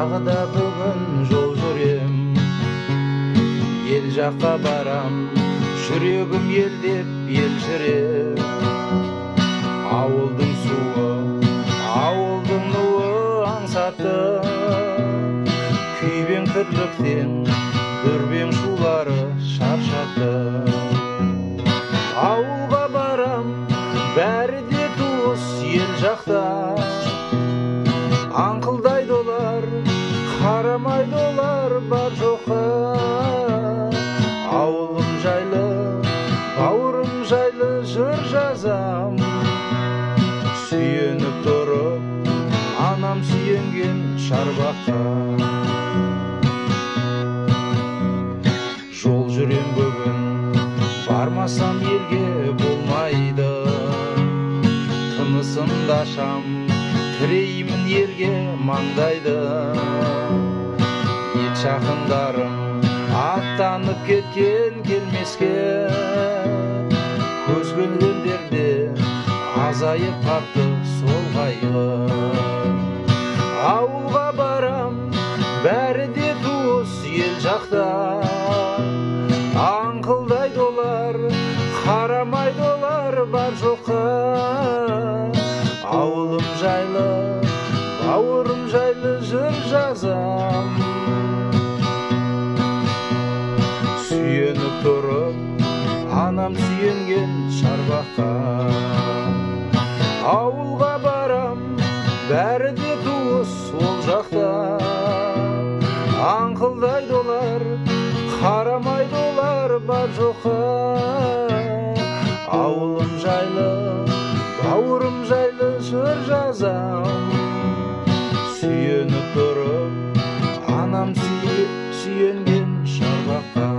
тағы да бүгін жол жүрем, ел жаққа барам, жүрегім елдеп елжіреп. Ауылдың суы, ауылдың нуы аңсатты, күйбең тірліктен дүрбең шулары шаршатты. Ауылға барам, бәрі де туыс ел жақта, аңқылдайды олар, қарамайды олар бар жоққа. Ауылым жайлы, бауырым жайлы жыр жазам, сүйеніп тұрып анам сүйенген шарбаққа. Жол жүрем бүгін, бармасам елге болмайды, тынысымды ашам, тіреймін елге маңдайды. Ет жақындарым аттанып кеткен келмеске, көз көнгендерде азайып қапты сол қайғы. Ауылға барам, бәрі де туыс ел жақта, аңқылдайды олар, қарамайды олар бар жоққа. Ауылым жайлы, бауырым жайлы жыр жазам, сүйеніп тұрып анам сүйенген шарбаққа. Ауылға барам, бәрі де туыс ол жақта, аңқылдайды олар, қарамайды олар бар жоққа. Ауылым жайлы, бауырым жайлы жыр жазам, сүйеніп тұрып анам сүйенген шарбаққа.